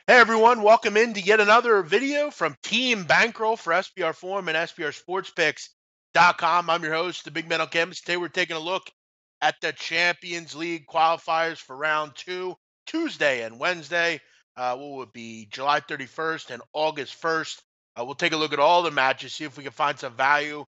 Hey everyone, welcome in to yet another video from Team Bankroll for SBR Forum and SBRSportsPicks.com. I'm your host, the Big Man on Campus. Today we're taking a look at the Champions League qualifiers for round two, Tuesday and Wednesday. What would be July 31st and August 1st. We'll take a look at all the matches, see if we can find some value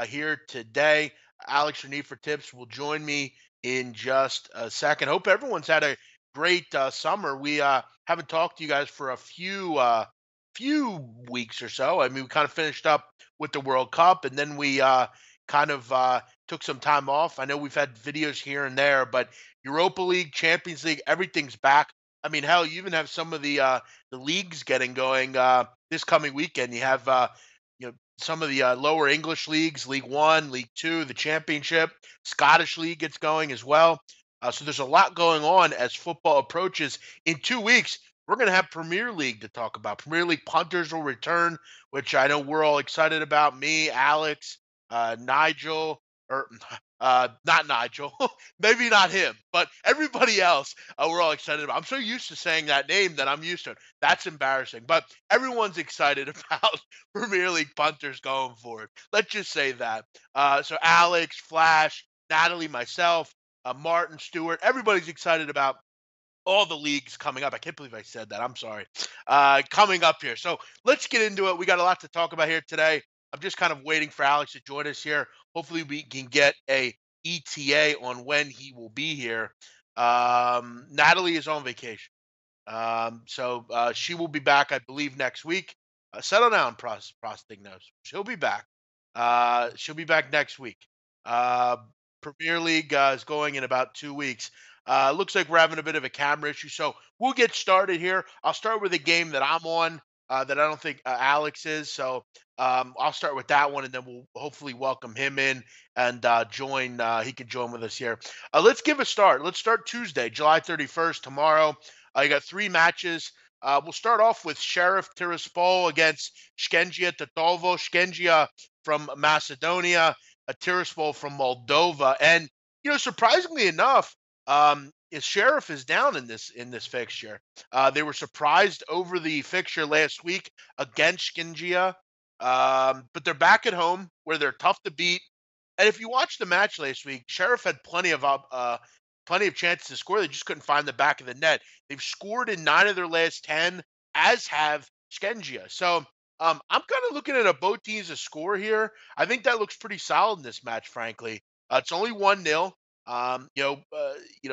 here today. Alex Renee for tips will join me in just a second. Hope everyone's had a great summer. We haven't talked to you guys for a few weeks or so. I mean, we kind of finished up with the World Cup, and then we kind of took some time off. I know we've had videos here and there, but Europa League, Champions League, everything's back. I mean, hell, you even have some of the leagues getting going this coming weekend. You have some of the lower English leagues, League One, League Two, the Championship, Scottish League gets going as well. So there's a lot going on as football approaches. In 2 weeks, we're going to have Premier League to talk about. Premier League punters will return, which I know we're all excited about. Me, Alex, Nigel, or not Nigel, maybe not him, but everybody else we're all excited about. I'm so used to saying that name that I'm used to it. That's embarrassing, but everyone's excited about Premier League punters going forward. Let's just say that. So Alex, Flash, Natalie, myself, Martin, Stewart, everybody's excited about all the leagues coming up. I can't believe I said that. I'm sorry. Coming up here. So let's get into it. We got a lot to talk about here today. I'm just kind of waiting for Alex to join us here. Hopefully we can get a ETA on when he will be here. Natalie is on vacation. So she will be back, I believe, next week. Settle down, prostate nose. She'll be back. She'll be back next week. Uh, Premier League is going in about 2 weeks. Looks like we're having a bit of a camera issue, so we'll get started here. I'll start with a game that I'm on that I don't think Alex is. So I'll start with that one, and then we'll hopefully welcome him in and join. He can join with us here. Let's give a start. Let's start Tuesday, July 31st, tomorrow. You got three matches. We'll start off with Sheriff Tiraspol against Shkendija Tetovo. Shkendija from Macedonia, Tiraspol from Moldova. And, surprisingly enough, Sheriff is down in this fixture. They were surprised over the fixture last week against Shkendija, but they're back at home where they're tough to beat. And if you watch the match last week, Sheriff had plenty of chances to score. They just couldn't find the back of the net. They've scored in 9 of their last 10, as have Shkendija. So I'm kind of looking at both teams to score here. I think that looks pretty solid in this match, frankly. It's only 1-0.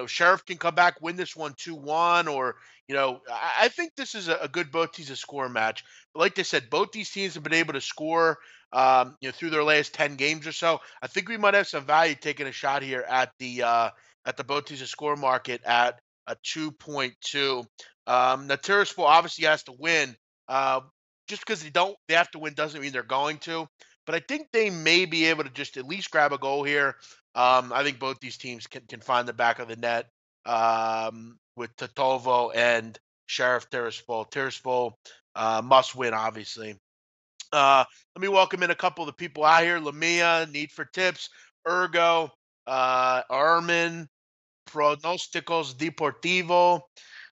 Sheriff can come back, win this one 2-1, or I think this is a good both teams to score match. But like they said, both these teams have been able to score, through their last 10 games or so. I think we might have some value taking a shot here at the both teams to score market at a 2.2. Now Tiraspol obviously has to win. Just because they have to win doesn't mean they're going to. But I think they may be able to just at least grab a goal here. I think both these teams can find the back of the net with Tetovo and Sheriff Tiraspol. Tiraspol must win, obviously. Let me welcome in a couple of the people out here. Lamia, Need for Tips, Ergo, Armin, Pronosticos Deportivo,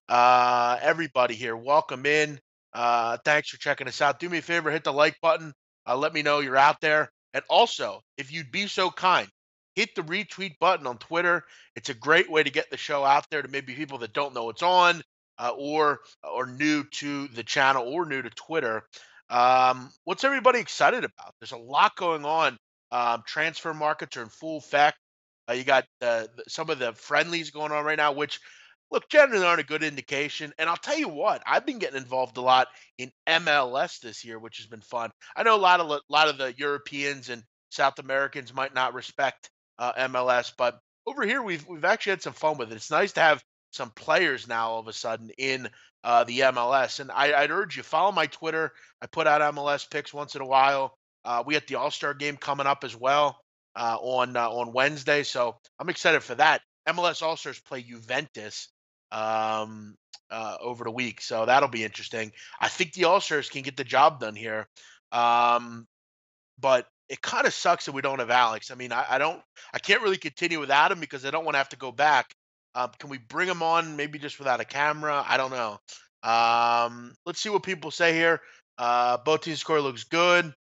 everybody here. Welcome in. Thanks for checking us out. Do me a favor, hit the like button. Let me know you're out there. And also, if you'd be so kind, hit the retweet button on Twitter. It's a great way to get the show out there to maybe people that don't know it's on, or new to the channel or new to Twitter. What's everybody excited about? There's a lot going on. Transfer markets are in full effect. You got some of the friendlies going on right now, which look generally aren't a good indication. And I'll tell you what, I've been getting involved a lot in MLS this year, which has been fun. I know a lot of the Europeans and South Americans might not respect MLS, but over here we've actually had some fun with it. It's nice to have some players now all of a sudden in the MLS. And I'd urge you, follow my Twitter. I put out MLS picks once in a while. We got the All-Star game coming up as well on Wednesday, so I'm excited for that. MLS All-Stars play Juventus over the week, so that'll be interesting. I think the All-Stars can get the job done here, but it kind of sucks that we don't have Alex. I mean, I can't really continue without him because I don't want to have to go back. Can we bring him on maybe just without a camera? I don't know. Let's see what people say here. Both teams score looks good.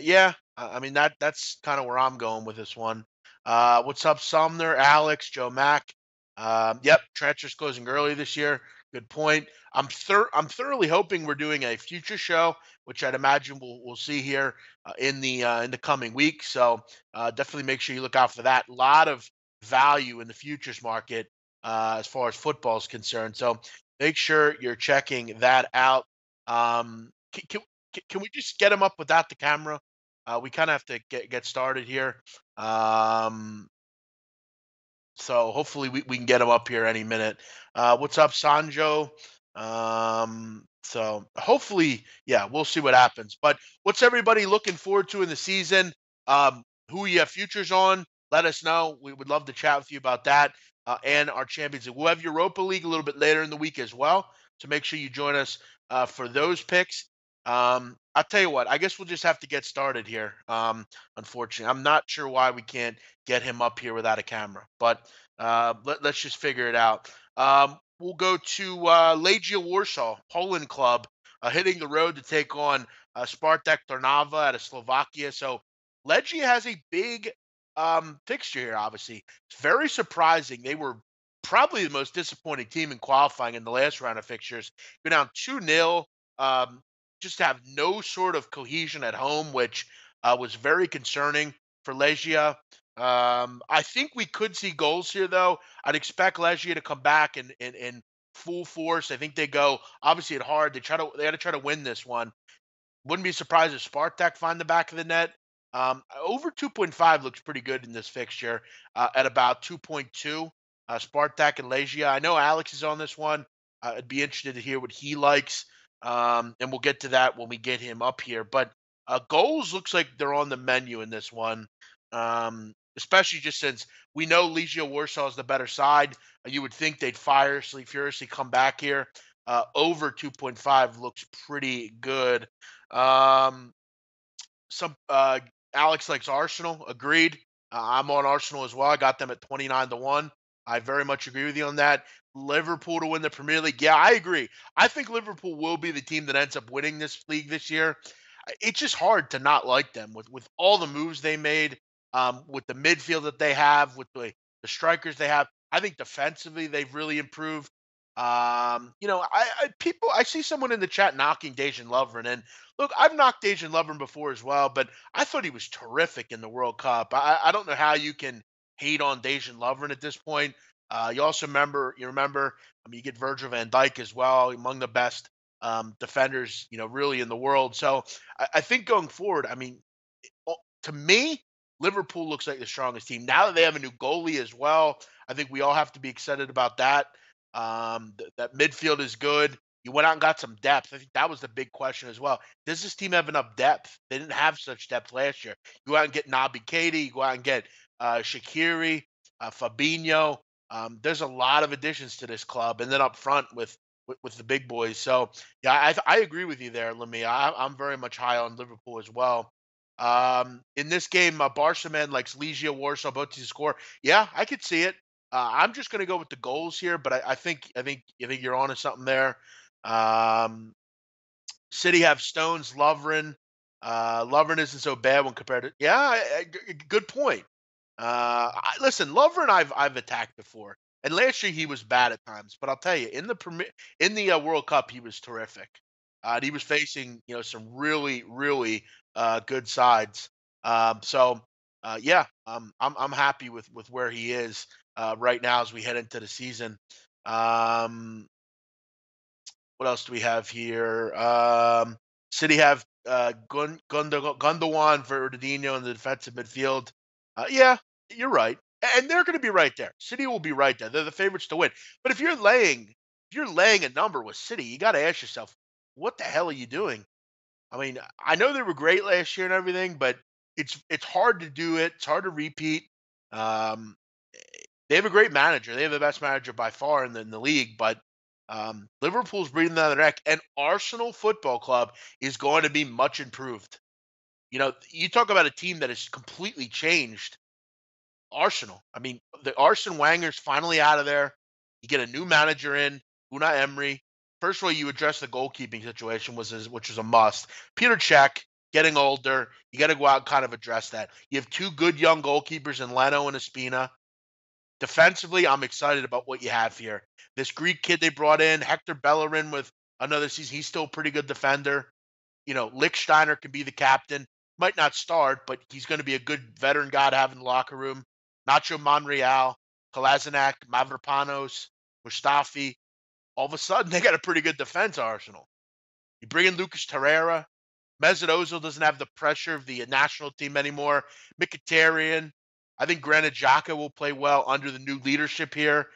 Yeah, I mean that's kind of where I'm going with this one. What's up, Sumner, Alex, Joe Mack? Yep, transfers closing early this year. Good point. I'm thoroughly hoping we're doing a future show, which I'd imagine we'll see here in the coming week. So definitely make sure you look out for that. A lot of value in the futures market as far as football is concerned. So make sure you're checking that out. Can we just get him up without the camera? We kind of have to get started here. Um, so hopefully we can get him up here any minute. What's up, Sanjo? So hopefully, yeah, we'll see what happens. But what's everybody looking forward to in the season? Who you have futures on? Let us know. We would love to chat with you about that and our Champions League. We'll have Europa League a little bit later in the week as well. So make sure you join us for those picks. I'll tell you what, I guess we'll just have to get started here. Unfortunately, I'm not sure why we can't get him up here without a camera, but let's just figure it out. We'll go to Legia Warsaw, Poland club, hitting the road to take on Spartak Trnava out of Slovakia. So Legia has a big fixture here, obviously. It's very surprising. They were probably the most disappointing team in qualifying in the last round of fixtures. Go down 2-0, just have no sort of cohesion at home, which was very concerning for Legia. I think we could see goals here, though. I'd expect Legia to come back in full force. I think they go obviously at hard. They got to try to win this one. Wouldn't be surprised if Spartak find the back of the net. Over 2.5 looks pretty good in this fixture at about 2.2. Spartak and Legia. I know Alex is on this one. I'd be interested to hear what he likes. And we'll get to that when we get him up here. But goals looks like they're on the menu in this one, especially just since we know Legia Warsaw is the better side. You would think they'd furiously come back here. Over 2.5 looks pretty good. Um, some Alex likes Arsenal. Agreed. I'm on Arsenal as well. I got them at 29-1. I very much agree with you on that. Liverpool to win the Premier League. Yeah, I agree. I think Liverpool will be the team that ends up winning this league this year. It's just hard to not like them with all the moves they made, with the midfield that they have, with the strikers they have. I think defensively they've really improved. I see someone in the chat knocking Dejan Lovren, and look, I've knocked Dejan Lovren before as well, but I thought he was terrific in the World Cup. I don't know how you can hate on Dejan Lovren at this point. You remember, I mean, you get Virgil van Dijk as well, among the best defenders, really in the world. So I think going forward, I mean, to me, Liverpool looks like the strongest team. Now that they have a new goalie as well, I think we all have to be excited about that. That midfield is good. You went out and got some depth. I think that was the big question as well. Does this team have enough depth? They didn't have such depth last year. You go out and get Naby Keita. You go out and get Shaqiri, Fabinho. There's a lot of additions to this club, and then up front with the big boys. So yeah, I agree with you there, Lemmy. I'm very much high on Liverpool as well. In this game, Barca man likes Legia Warsaw both to score. Yeah, I could see it. I'm just going to go with the goals here, but I think you're onto something there. Um, City have Stones, Lovren. Lovren isn't so bad when compared to. Yeah, good point. Listen, Lovren I've attacked before, and last year he was bad at times. But I'll tell you, in the World Cup, he was terrific. And he was facing some really really good sides. Yeah, I'm happy with where he is right now as we head into the season. Um, what else do we have here? City have Gundogan, Verdinho in the defensive midfield. Yeah, you're right, and they're going to be right there. City will be right there. They're the favorites to win. But if you're laying a number with City, you got to ask yourself, what the hell are you doing? I mean, I know they were great last year and everything, but it's hard to do it. It's hard to repeat. Um, they have a great manager. They have the best manager by far in the league, but Liverpool's breathing down their neck, and Arsenal Football Club is going to be much improved. You talk about a team that has completely changed. Arsenal. I mean, the Arsene Wenger's finally out of there. You get a new manager in, Unai Emery. first of all, you address the goalkeeping situation, which was a must. Peter Cech, getting older, you got to go out and kind of address that. You have two good young goalkeepers in Leno and Espina. Defensively, I'm excited about what you have here. This Greek kid they brought in, Hector Bellerin, with another season. He's still a pretty good defender. Lichtsteiner can be the captain. Might not start, but he's going to be a good veteran guy to have in the locker room. Nacho Monreal, Kolasinac, Mavropanos, Mustafi. All of a sudden, they got a pretty good defense arsenal. You bring in Lucas Torreira. Mesut Ozil doesn't have the pressure of the national team anymore. Mkhitaryan. I think Granit Xhaka will play well under the new leadership here.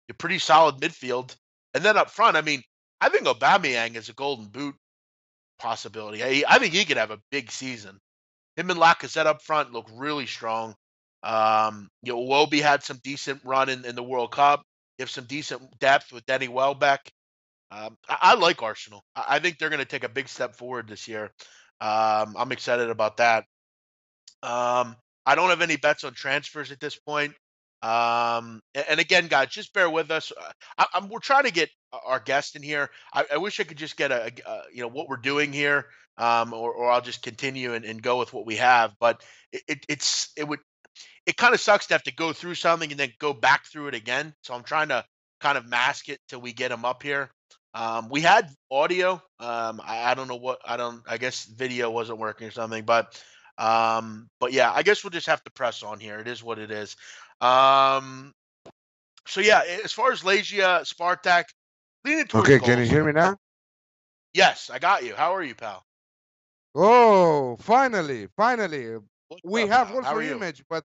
You're pretty solid midfield. And then up front, I think Aubameyang is a golden boot possibility. I think he could have a big season. Him and Lacazette up front look really strong. Iwobi had some decent run in the World Cup. You have some decent depth with Denny Welbeck. I like Arsenal. I think they're going to take a big step forward this year. I'm excited about that. I don't have any bets on transfers at this point. And again, guys, just bear with us. We're trying to get our guest in here. I wish I could just get what we're doing here, or I'll just continue and go with what we have. But it kind of sucks to have to go through something and then go back through it again. So I'm trying to kind of mask it till we get him up here. We had audio. I don't know I guess video wasn't working or something, but yeah, I guess we'll just have to press on here. It is what it is. So yeah, as far as Legia, Spartak, leaning towards Okay, goals. can you hear me now? Yes, I got you. How are you, pal? Oh, finally. What's We up, have pal? How also are you? image, but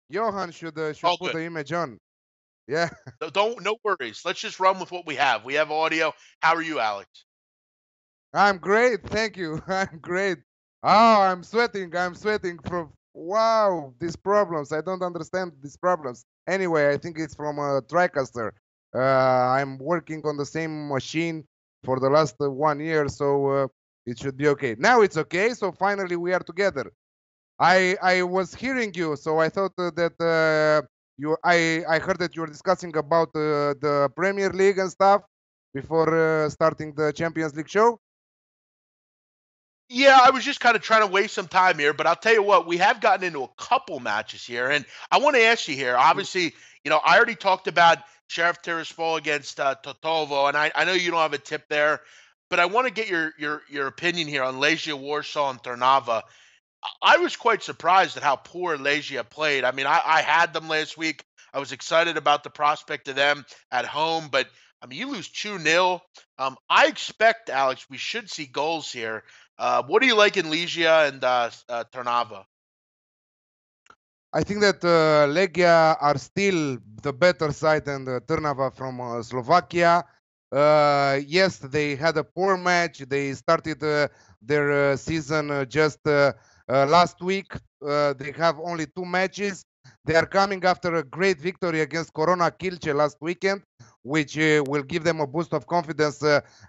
Johan should All put good. the image on. Yeah, No worries. Let's just run with what we have. We have audio. How are you, Alex? I'm great. Thank you. I'm great. Oh, I'm sweating. From wow, these problems. I don't understand these problems. Anyway, I think it's from a TriCaster. I'm working on the same machine for the last 1 year, so it should be okay. Now it's okay. So finally we are together. I was hearing you, so I thought that I heard that you were discussing about the Premier League and stuff before starting the Champions League show. Yeah, I was just kind of trying to waste some time here, but I'll tell you what, we have gotten into a couple matches here, and I want to ask you here. Obviously, I already talked about Sheriff Tiraspol against Totovo, and I know you don't have a tip there, but I want to get your opinion here on Legia Warsaw and Trnava. I was quite surprised at how poor Legia played. I had them last week. I was excited about the prospect of them at home, but you lose 2-0. I expect, Alex, we should see goals here. What do you like in Legia and Trnava? I think that Legia are still the better side than the Trnava from Slovakia. Yes, they had a poor match. They started their season just last week. They have only 2 matches. They are coming after a great victory against Corona Kilce last weekend, which will give them a boost of confidence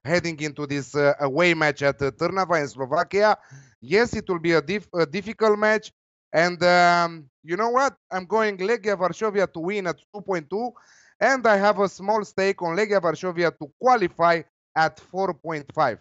heading into this away match at Trnava in Slovakia. Yes, it will be a difficult match. And you know what? I'm going Legia Varsovia to win at 2.2. And I have a small stake on Legia Varsovia to qualify at 4.5.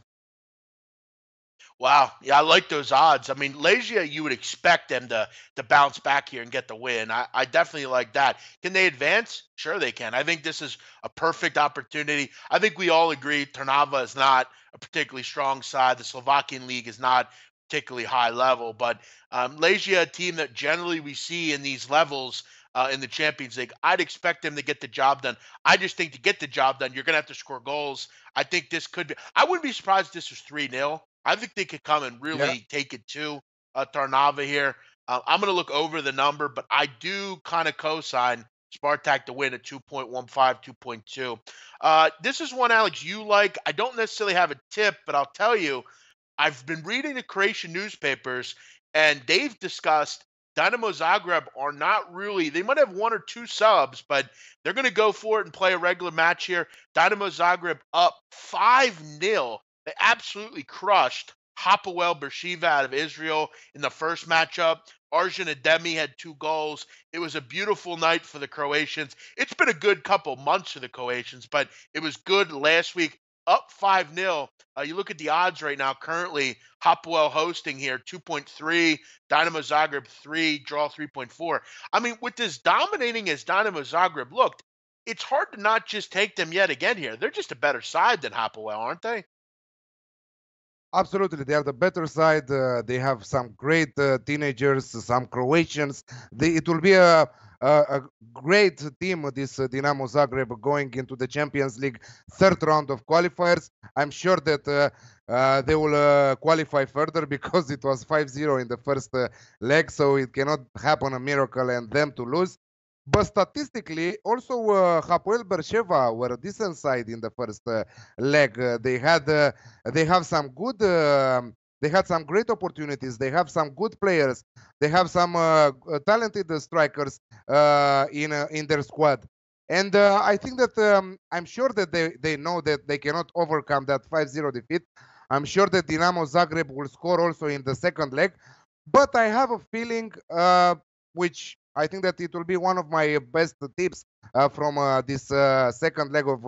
Wow, yeah, I like those odds. Legia, you would expect them to bounce back here and get the win. I definitely like that. Can they advance? Sure, they can. I think this is a perfect opportunity. I think we all agree Trnava is not a particularly strong side. The Slovakian league is not particularly high level, but Legia, a team that generally we see in these levels in the Champions League, I'd expect them to get the job done. I just think to get the job done, you're going to have to score goals. I think this could be. I wouldn't be surprised if this was 3-0. I think they could come and Yeah. really take it to Trnava here. I'm going to look over the number, but I do kind of co-sign Spartak to win at 2.15, 2.2. This is one, Alex, you like. I don't necessarily have a tip, but I'll tell you, I've been reading the Croatian newspapers, and they've discussed Dinamo Zagreb are not really, they might have 1 or 2 subs, but they're going to go for it and play a regular match here. Dinamo Zagreb up 5-0. They absolutely crushed Hapoel Beersheva out of Israel in the first matchup. Arjun Ademi had 2 goals. It was a beautiful night for the Croatians. It's been a good couple months for the Croatians, but it was good last week. up 5-0. You look at the odds right now, currently, Hapoel hosting here, 2.3, Dinamo Zagreb 3, draw 3.4. I mean, with as dominating as Dinamo Zagreb looked, it's hard to not just take them yet again here. They're just a better side than Hapoel, aren't they? Absolutely, they are the better side. They have some great teenagers, some Croatians. It will be a great team, this Dinamo Zagreb, going into the Champions League third round of qualifiers. I'm sure that they will qualify further because it was 5-0 in the first leg, so it cannot happen a miracle and them to lose. But statistically, also Hapoel Beersheva were a decent side in the first leg. They have some good. They had some great opportunities. They have some good players. They have some talented strikers in their squad. And I think that I'm sure that they know that they cannot overcome that 5-0 defeat. I'm sure that Dinamo Zagreb will score also in the second leg. But I have a feeling, which I think that it will be one of my best tips from this second leg of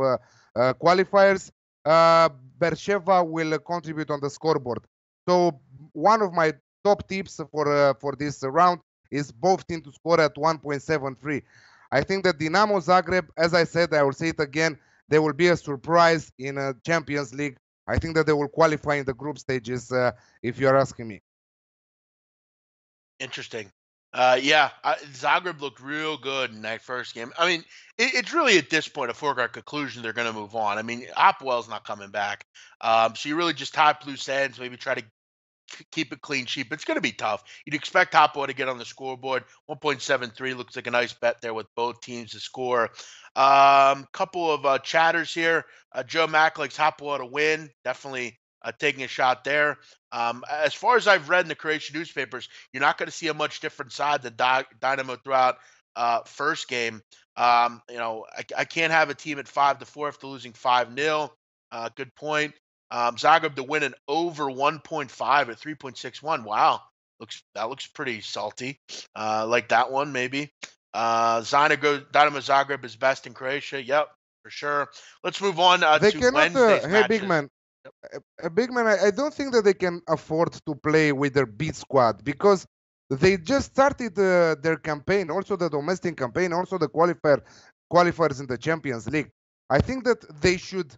qualifiers. Uh, Beersheva will contribute on the scoreboard. So one of my top tips for this round is both teams to score at 1.73. I think that Dinamo Zagreb, as I said, I will say it again, they will be a surprise in a Champions League. I think that they will qualify in the group stages, if you're asking me. Interesting. Yeah, Zagreb looked real good in that first game. I mean, it's really at this point a foregone conclusion they're going to move on. I mean, Hapoel's not coming back, so you really just tie up loose ends, maybe try to keep it clean sheet. But it's going to be tough. You'd expect Hapoel to get on the scoreboard. 1.73 looks like a nice bet there with both teams to score. Couple of chatters here. Joe Mack likes Hapoel to win. Definitely taking a shot there. As far as I've read in the Croatian newspapers, you're not going to see a much different side than Dynamo throughout first game. I can't have a team at 5-4 after losing 5-0. Good point. Zagreb to win an over 1.5 at 3.61. Wow, looks pretty salty. Like that one maybe. Dynamo Zagreb is best in Croatia. Yep, for sure. Let's move on They to cannot, Wednesday's hey, big matches. man, big man, I don't think that they can afford to play with their B squad because they just started their campaign, also the domestic campaign, also the qualifiers in the Champions League. I think that they should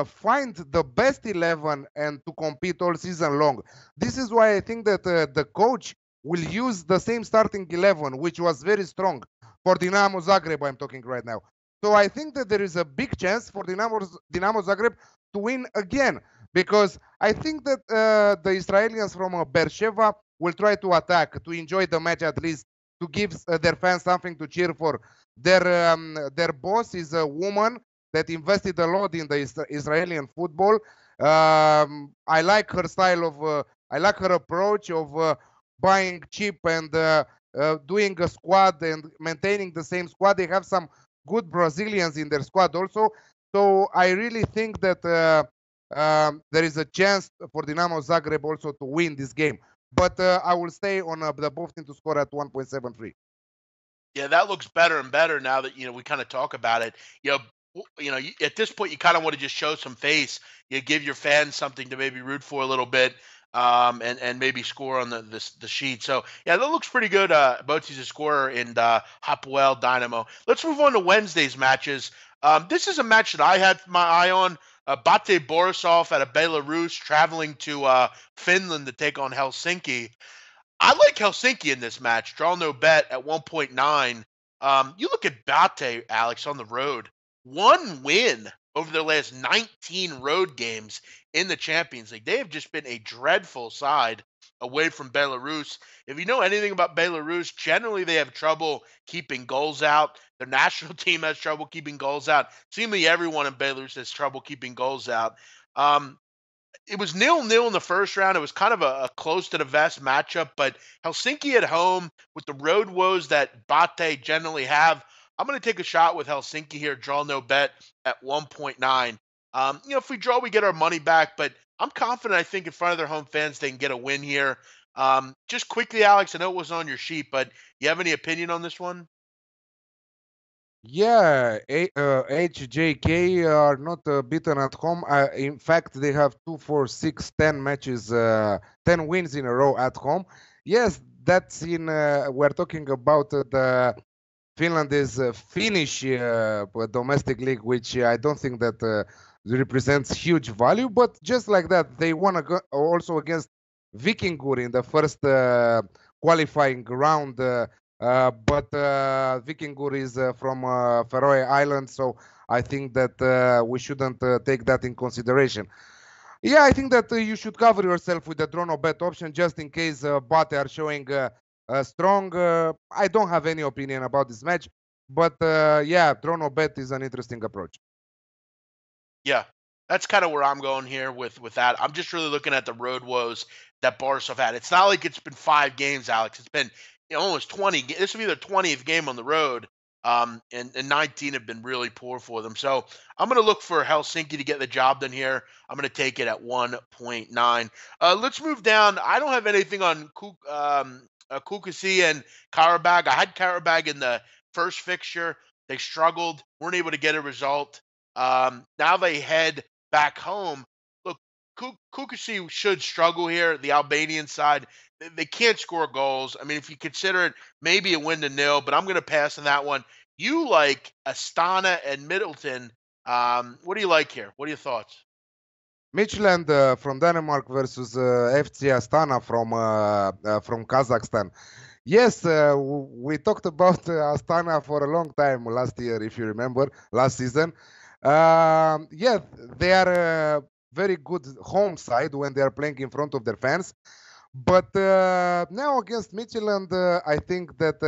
find the best 11 and to compete all season long. This is why I think that the coach will use the same starting 11, which was very strong for Dinamo Zagreb. I'm talking right now. So I think that there is a big chance for Dinamo Zagreb to win again because I think that the Israelis from Beersheva will try to attack, to enjoy the match at least, to give their fans something to cheer for. Their boss is a woman that invested a lot in the Israeli football. I like her style of, I like her approach of buying cheap and doing a squad and maintaining the same squad. They have some good Brazilians in their squad also. So I really think that there is a chance for Dinamo Zagreb also to win this game. But I will stay on the both team to score at 1.73. Yeah, that looks better and better now that we kind of talk about it. At this point, you kind of want to just show some face. You give your fans something to maybe root for a little bit, and maybe score on the sheet. So yeah, that looks pretty good. Botti's a scorer in Hapoel Dynamo. Let's move on to Wednesday's matches. This is a match that I had my eye on. BATE Borisov out of Belarus traveling to Finland to take on Helsinki. I like Helsinki in this match. Draw no bet at 1.9. You look at BATE, Alex, on the road. One win over their last 19 road games in the Champions League. They have just been a dreadful side away from Belarus. If you know anything about Belarus, generally they have trouble keeping goals out. Their national team has trouble keeping goals out. Seemingly everyone in Belarus has trouble keeping goals out. Um, it was 0-0 in the first round. It was kind of a close to the vest matchup, but Helsinki at home with the road woes that BATE generally have, I'm going to take a shot with Helsinki here. Draw no bet at 1.9. If we draw, we get our money back, but I'm confident. I think in front of their home fans, they can get a win here. Just quickly, Alex, I know it wasn't on your sheet, but you have any opinion on this one? Yeah, HJK are not beaten at home. In fact, they have 2, 4, 6, 10 matches, 10 wins in a row at home. Yes, that's in. We're talking about the Finland is Finnish domestic league, which I don't think that represents huge value. But just like that, they won also against Vikingur in the first qualifying round. But Vikingur is from Faroe Islands, so I think that we shouldn't take that in consideration. Yeah, I think that you should cover yourself with the draw no bet option just in case BATE are showing strong. I don't have any opinion about this match, but yeah, draw no bet is an interesting approach. Yeah, that's kind of where I'm going here with that. I'm just really looking at the road woes that Barca have had. It's not like it's been 5 games, Alex. It's been almost 20. This will be their 20th game on the road, and 19 have been really poor for them. So I'm going to look for Helsinki to get the job done here. I'm going to take it at 1.9. Let's move down. I don't have anything on Kukasi and Karabag. I had Karabag in the first fixture. They struggled, weren't able to get a result. Now they head back home. Look, Kukasi should struggle here. The Albanian side, they can't score goals. I mean, if you consider it maybe a win to nil, but I'm going to pass on that one. You like Astana and Midtjylland. What do you like here? What are your thoughts? Midtjylland from Denmark versus FC Astana from Kazakhstan. Yes, we talked about Astana for a long time last year, if you remember, last season. Yeah, they are a very good home side when they are playing in front of their fans. But now against Midtjylland, I think that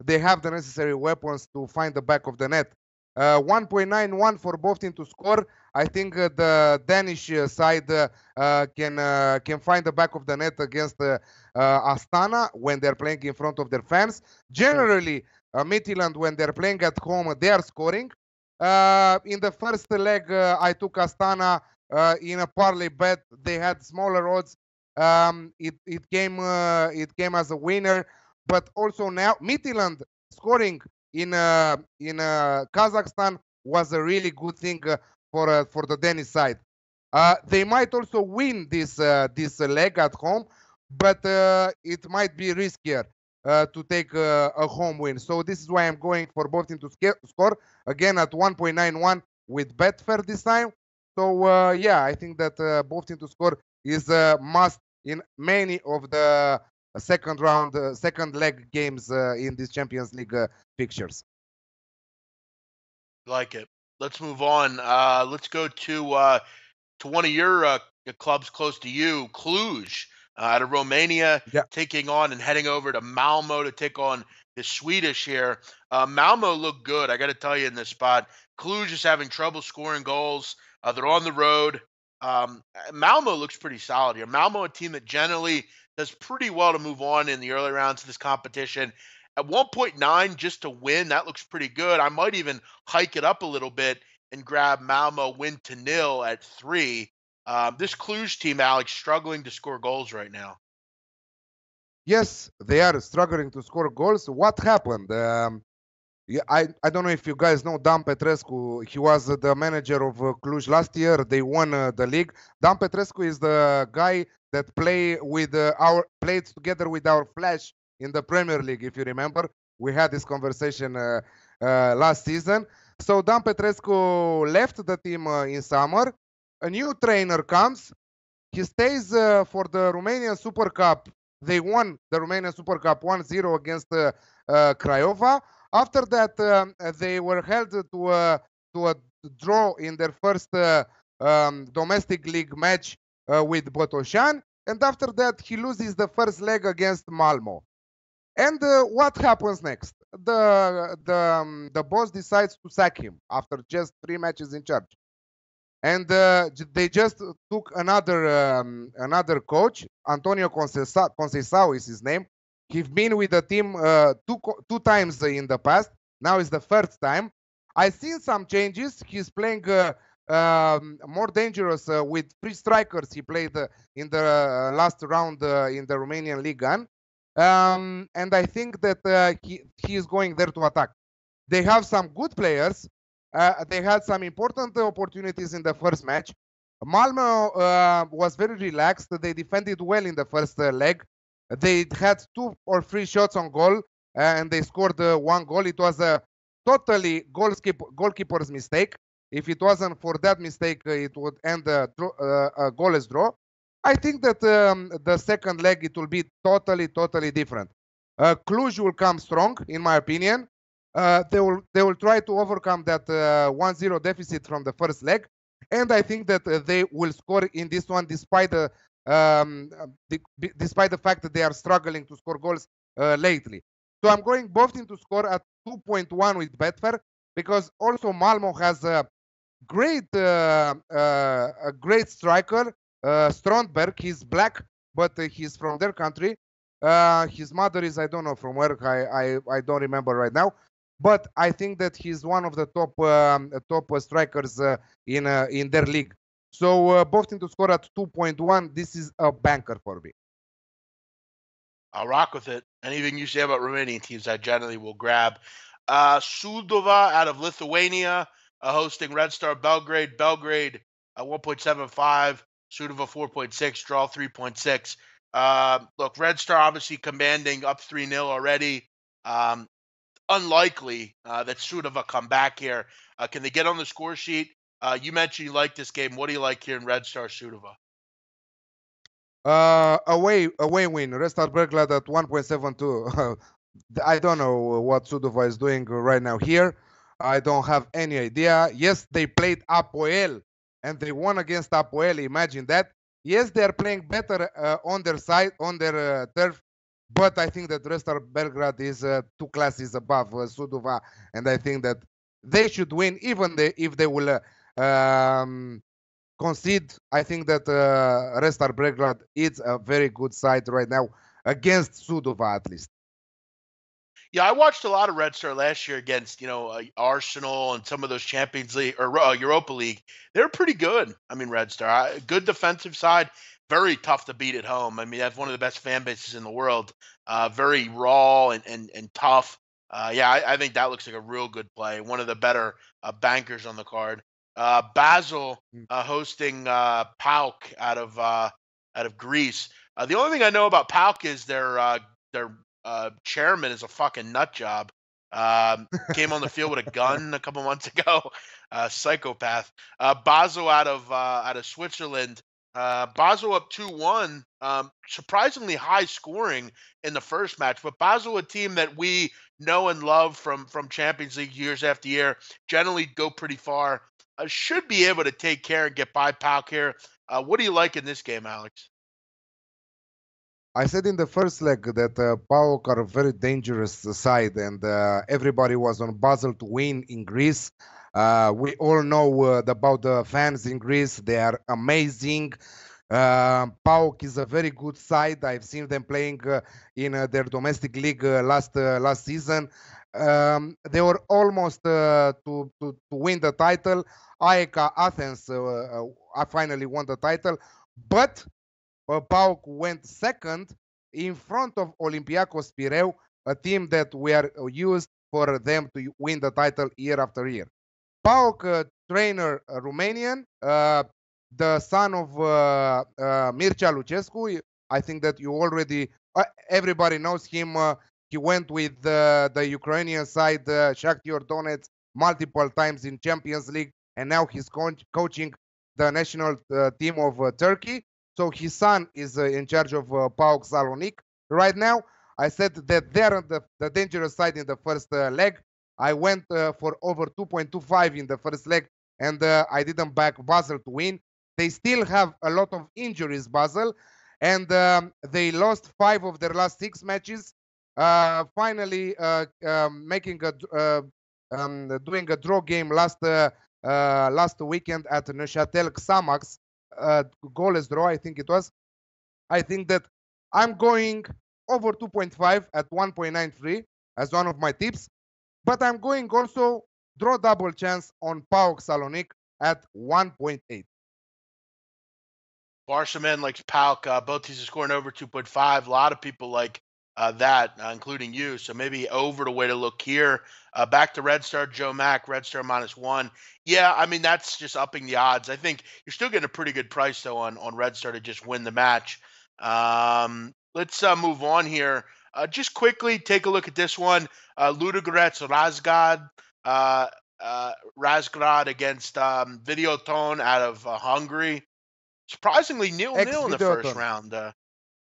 they have the necessary weapons to find the back of the net. 1.91 for both teams to score. I think the Danish side can find the back of the net against Astana when they're playing in front of their fans. Generally, Midtjylland, when they're playing at home, they are scoring. In the first leg, I took Astana in a parlay bet. They had smaller odds. It came as a winner, but also now Midtjylland scoring in Kazakhstan was a really good thing for the Danish side. They might also win this leg at home, but it might be riskier to take a home win. So this is why I'm going for both teams to score again at 1.91 with Betfair this time. So yeah, I think that both teams to score is a must in many of the second round, second leg games in these Champions League fixtures. Like it. Let's move on. Let's go to one of your clubs close to you, Cluj, out of Romania, Yeah. taking on and heading over to Malmo to take on the Swedish here. Malmo looked good, I got to tell you, in this spot. Cluj is having trouble scoring goals. They're on the road. Malmo looks pretty solid here. Malmo, a team that generally does pretty well to move on in the early rounds of this competition. At 1.9 just to win, that looks pretty good. I might even hike it up a little bit and grab Malmo win to nil at 3. This Cluj team, Alex, struggling to score goals right now. Yes, they are struggling to score goals. What happened? Yeah, I don't know if you guys know Dan Petrescu. He was the manager of Cluj last year. They won the league. Dan Petrescu is the guy that played together with our Flash in the Premier League. If you remember, we had this conversation last season. So Dan Petrescu left the team in summer. A new trainer comes. He stays for the Romanian Super Cup. They won the Romanian Super Cup 1-0 against Craiova. After that, they were held to a draw in their first domestic league match with Botoșani, and after that, he loses the first leg against Malmo. And what happens next? The boss decides to sack him after just 3 matches in charge, and they just took another coach. Antonio Conceição is his name. He's been with the team two times in the past. Now is the third time. I've seen some changes. He's playing more dangerous with 3 strikers. He played in the last round in the Romanian League 1. And I think that he is going there to attack. They have some good players. They had some important opportunities in the first match. Malmo was very relaxed. They defended well in the first leg. They had 2 or 3 shots on goal, and they scored 1 goal. It was a totally goalkeeper's mistake. If it wasn't for that mistake, it would end a goalless draw. I think that the second leg, it will be totally different. Cluj will come strong, in my opinion. They will try to overcome that 1-0 deficit from the first leg, and I think that they will score in this one despite despite the fact that they are struggling to score goals lately. So I'm going both to score at 2.1 with Betfair, because also Malmo has a great striker, Strandberg. He's black, but he's from their country. His mother is, I don't know from where, I don't remember right now, but I think that he's one of the top strikers in their league. So both to score at 2.1. This is a banker for me. I'll rock with it. Anything you say about Romanian teams, I generally will grab. Sudova out of Lithuania, hosting Red Star Belgrade. Belgrade 1.75, Sudova 4.6, draw 3.6. Look, Red Star obviously commanding up 3-0 already. Unlikely that Sudova come back here. Can they get on the score sheet? You mentioned you like this game. What do you like here in Red Star Sudova? Away win. Red Star Belgrade at 1.72. I don't know what Sudova is doing right now here. I don't have any idea. Yes, they played Hapoel and they won against Hapoel. Imagine that. Yes, they are playing better on their side, on their turf, but I think that Red Star Belgrade is 2 classes above Sudova, and I think that they should win, even if they will concede. I think that Red Star Belgrade is a very good side right now against Sudova, at least. Yeah, I watched a lot of Red Star last year against, Arsenal and some of those Champions League or Europa League. They're pretty good. I mean, Red Star, good defensive side, very tough to beat at home. I mean, that's one of the best fan bases in the world. Very raw and tough. Yeah, I think that looks like a real good play. One of the better bankers on the card. Basel hosting PAOK out of Greece. The only thing I know about PAOK is their chairman is a fucking nut job. Came on the field with a gun a couple months ago. Psychopath. Basel out of Switzerland. Basel up 2-1. Surprisingly high scoring in the first match, but Basel, a team that we know and love from Champions League years after year, generally go pretty far. Should be able to take care and get by PAOK here. What do you like in this game, Alex? I said in the first leg that PAOK are a very dangerous side, and everybody was on Basel to win in Greece. We all know about the fans in Greece. They are amazing. PAOK is a very good side. I've seen them playing in their domestic league last season. They were almost to win the title. AEK Athens finally won the title, but PAOK went second in front of Olympiacos Pireu, a team that we are used for them to win the title year after year. PAOK trainer Romanian, the son of Mircea Lucescu. I think that you already, everybody knows him. He went with the Ukrainian side, Shakhtar Donetsk, multiple times in Champions League, and now he's coaching the national team of Turkey. So his son is in charge of PAOK Salonic right now. I said that they're on the dangerous side in the first leg. I went for over 2.25 in the first leg, and I didn't back Basel to win. They still have a lot of injuries, Basel, and they lost 5 of their last 6 matches. Finally, making doing a draw game last weekend at Neuchâtel Xamax. Goalless draw, I think it was. I think that I'm going over 2.5 at 1.93 as one of my tips, but I'm going also draw double chance on PAOK Salonic at 1.8. Barca man likes PAOK. Both teams are scoring over 2.5. A lot of people like including you. So maybe over the way to look here. Back to Red Star, Joe Mack, Red Star -1. Yeah, I mean that's just upping the odds. I think you're still getting a pretty good price though on Red Star to just win the match. Let's move on here. Just quickly take a look at this one. Ludogorets Razgrad. Razgrad against Videoton out of Hungary. Surprisingly, 0-0 in the first Ex-Videoton. round.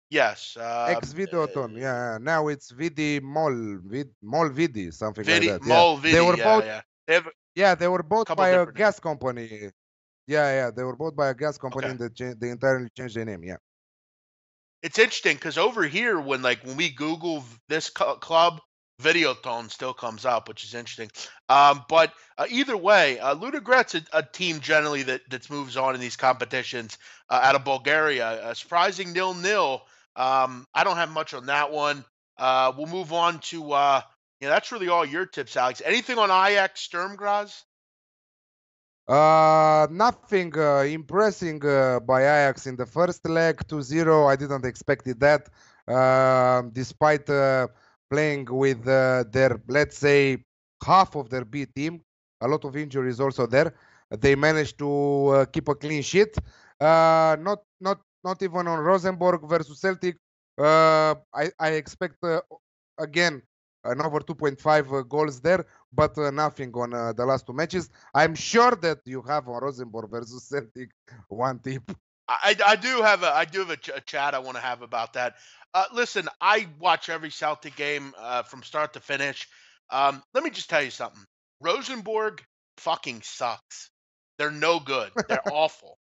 Yes. Ex-Videoton. Yeah. Now it's Vidi Mol Vidi, something like Vidi, that. Yeah. Mol Vidi. They were both. Yeah. They have a Yeah, they were bought couple by a different names. gas company. Yeah. They were bought by a gas company, Okay. and they entirely changed their name. Yeah. It's interesting because over here, when we Google this club, Videoton still comes up, which is interesting. But either way, Ludogorets a team generally that moves on in these competitions out of Bulgaria. A surprising 0-0. I don't have much on that one. We'll move on to that's really all your tips, Alex. Anything on Ajax Sturm Graz? Nothing impressing by Ajax in the first leg, 2-0. I didn't expect it that. Despite playing with their, let's say, half of their B team, a lot of injuries also there. They managed to keep a clean sheet. Not even on Rosenborg versus Celtic. I expect again an over 2.5 goals there, but nothing on the last two matches. I'm sure that you have on Rosenborg versus Celtic one tip. I do have a chat I want to have about that. Listen, I watch every Celtic game from start to finish. Let me just tell you something. Rosenborg fucking sucks. They're no good. They're awful.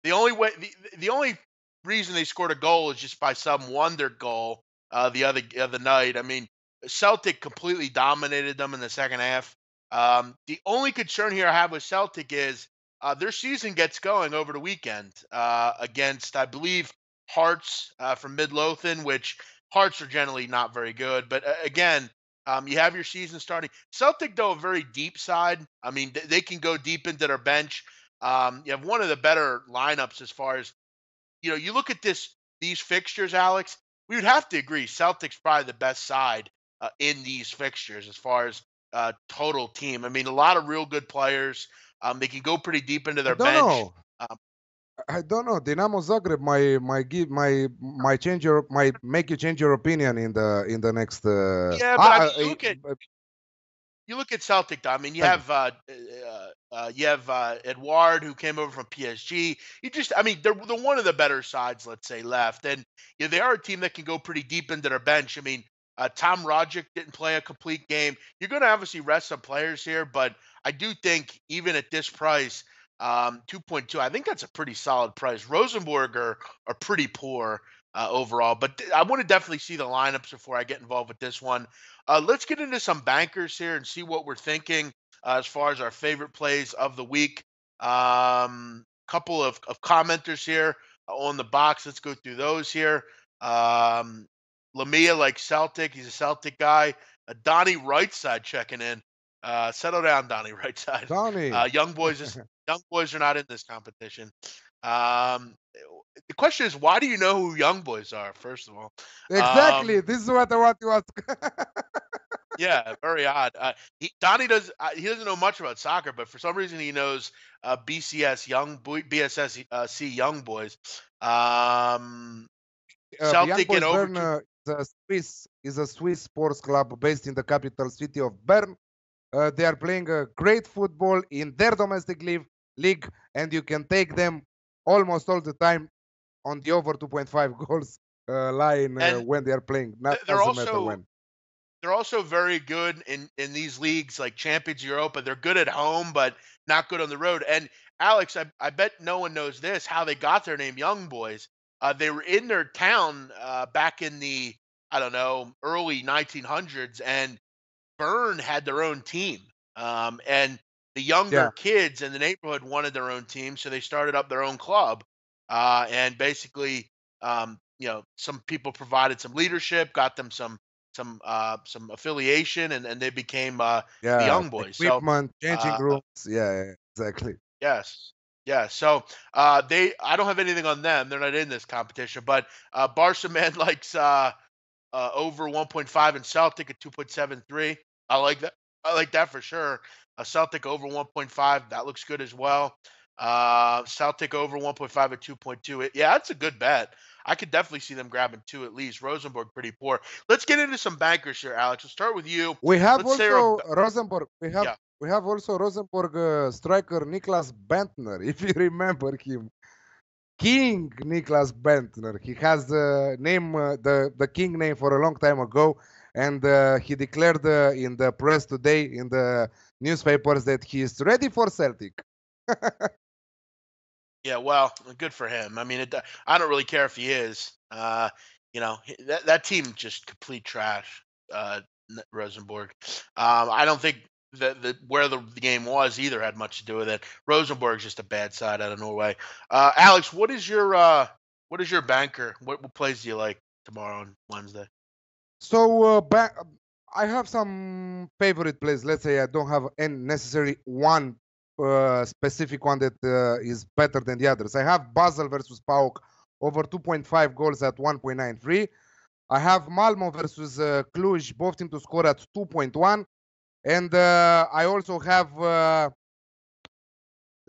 The only way, the only reason they scored a goal is just by some wonder goal the other night. I mean, Celtic completely dominated them in the second half. The only concern here I have with Celtic is their season gets going over the weekend against, I believe, Hearts from Midlothian, which Hearts are generally not very good. But again, you have your season starting. Celtic, though, a very deep side. I mean, they can go deep into their bench. You have one of the better lineups as far as you look at these fixtures, Alex. We would have to agree Celtics probably the best side in these fixtures as far as total team. I mean, a lot of real good players. They can go pretty deep into I their don't bench. know. I don't know. Dinamo Zagreb might make you change your opinion in the next. Yeah, but I mean, you look at Celtic. I mean, you have Edouard who came over from PSG. I mean, they're one of the better sides, let's say, left, and they are a team that can go pretty deep into their bench. I mean, Tom Rogic didn't play a complete game. You're going to obviously rest some players here, but I do think even at this price, 2.2, I think that's a pretty solid price. Rosenborg are pretty poor overall, but I want to definitely see the lineups before I get involved with this one. Let's get into some bankers here and see what we're thinking as far as our favorite plays of the week. Couple of commenters here on the box. Let's go through those here. Lamia like Celtic. He's a Celtic guy. Donnie Rightside checking in. Settle down, Donnie Rightside. Donnie. Young boys are not in this competition. The question is, why do you know who young boys are? First of all, Exactly. This is what I want to ask. yeah, very odd. Donnie he doesn't know much about soccer, but for some reason he knows BSSC young boys. Young Celtic and Boys over Bern two. is a Swiss sports club based in the capital city of Bern. They are playing a great football in their domestic league, and you can take them almost all the time on the over 2.5 goals line And when they are playing. they're Doesn't matter also when. they're also very good in these leagues like Champions Europa. They're good at home, but not good on the road. And Alex, I bet no one knows this how they got their name, Young Boys. They were in their town back in the I don't know early 1900s, and Bern had their own team. And the younger Yeah, kids in the neighborhood wanted their own team, so they started up their own club. And basically, some people provided some leadership, got them some affiliation, and they became the yeah. Young Boys. So Equipment, changing uh, rooms. Yeah, exactly. yes, yeah. So I don't have anything on them. They're not in this competition, but Barca man likes over 1.5 and Celtic at 2.73. I like that. I like that for sure. A Celtic over 1.5. That looks good as well. Celtic over 1.5 at 2.2. Yeah, that's a good bet. I could definitely see them grabbing two at least. Rosenborg pretty poor. Let's get into some bankers here, Alex. We'll start with you. We have Let's say our also Rosenborg. yeah. We have also Rosenborg striker Niklas Bentner, if you remember him. King Niklas Bentner. He has the name, the king name for a long time ago, and he declared in the press today in the newspapers that he is ready for Celtic. Yeah, well, good for him. I mean, I don't really care if he is. That team just complete trash. Rosenborg. I don't think that where the game was either had much to do with it. Rosenborg's just a bad side out of Norway. Alex, what is your banker? What plays do you like tomorrow and Wednesday? So I have some favorite plays. Let's say I don't have any necessary one specific one that is better than the others. I have Basel versus PAOK over 2.5 goals at 1.93. I have Malmo versus Cluj, both team to score at 2.1. And I also have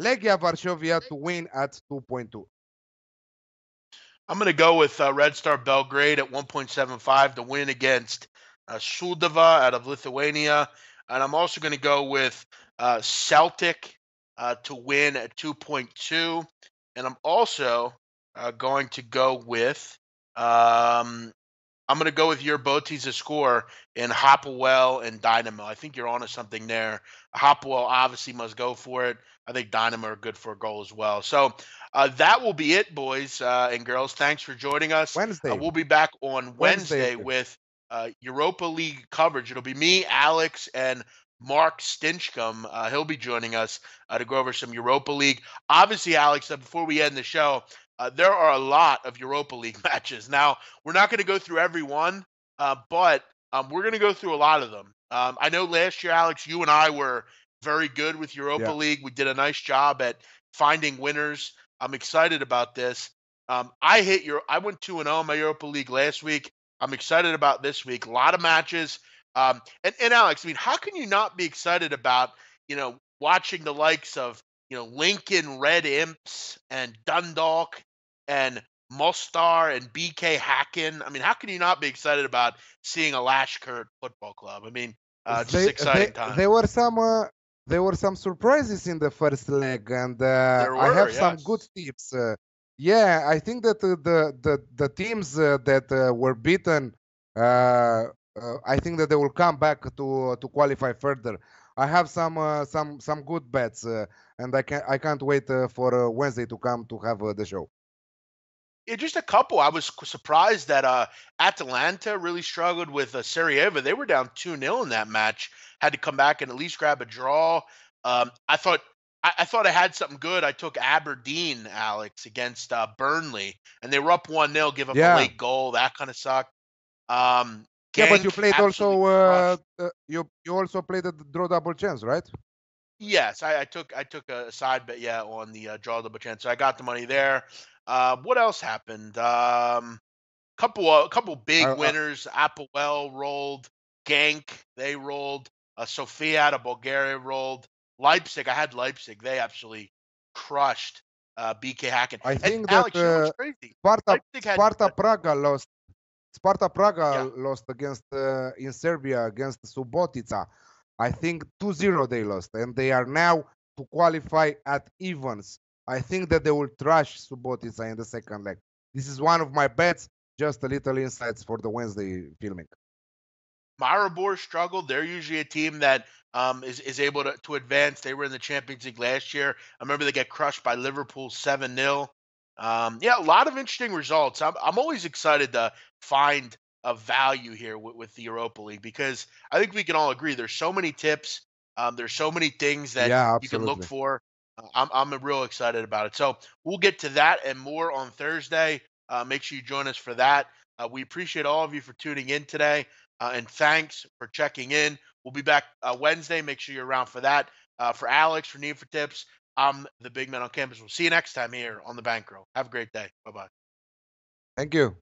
Legia Warsaw to win at 2.2. I'm going to go with Red Star Belgrade at 1.75 to win against Shkendija out of Lithuania. And I'm also going to go with Celtic to win at 2.2. And I'm also going to go with I'm going to go with your BOTE to score in Hapoel and Dinamo. I think you're onto something there. Hapoel obviously must go for it. I think Dinamo are good for a goal as well. So that will be it, boys and girls. Thanks for joining us. Wednesday. We'll be back on Wednesday with Europa League coverage. It'll be me, Alex, and Mark Stinchcomb. He'll be joining us to go over some Europa League. Obviously, Alex, before we end the show, there are a lot of Europa League matches. Now, we're not going to go through every one, but we're going to go through a lot of them. I know last year, Alex, you and I were very good with Europa League. We did a nice job at finding winners. I'm excited about this. I went 2-0 in my Europa League last week. I'm excited about this week. A lot of matches. And Alex, I mean, how can you not be excited about, watching the likes of, Lincoln Red Imps and Dundalk and Mostar and BK Hacken? I mean, how can you not be excited about seeing a Lashkert football club? I mean, just exciting time. There were some surprises in the first leg, and I have some good tips. I think that the teams that were beaten, I think that they will come back to qualify further. I have some good bets, and I can't wait for Wednesday to come to have the show. Yeah, just a couple. I was surprised that Atalanta really struggled with Sarajevo. They were down 2-0 in that match. Had to come back and at least grab a draw. I thought I had something good. I took Aberdeen, Alex, against Burnley, and they were up 1-0, give up a late goal. That kind of sucked. But you played also you also played the draw double chance, right? Yes, I took a side bet, on the draw double chance. So I got the money there. What else happened? Couple big winners. Hapoel rolled. Genk, they rolled. Sofia out of Bulgaria rolled. Leipzig, I had Leipzig. They absolutely crushed BK Hacken. I think Alex, that crazy. Sparta Praga lost. Sparta Praga lost against in Serbia against Subotica. I think 2-0 they lost, and they are now to qualify at evens. I think that they will trash Subotica in the second leg. This is one of my bets. Just a little insights for the Wednesday filming. Maribor struggled. They're usually a team that is able to advance. They were in the Champions League last year. I remember they get crushed by Liverpool 7-0. A lot of interesting results. I'm always excited to find a value here with the Europa League, because I think we can all agree there's so many tips. There's so many things that you can look for. I'm real excited about it. So we'll get to that and more on Thursday. Make sure you join us for that. We appreciate all of you for tuning in today, and thanks for checking in. We'll be back Wednesday. Make sure you're around for that. For Alex, for Need for Tips, I'm the big man on campus. We'll see you next time here on the Bankroll. Have a great day. Bye-bye. Thank you.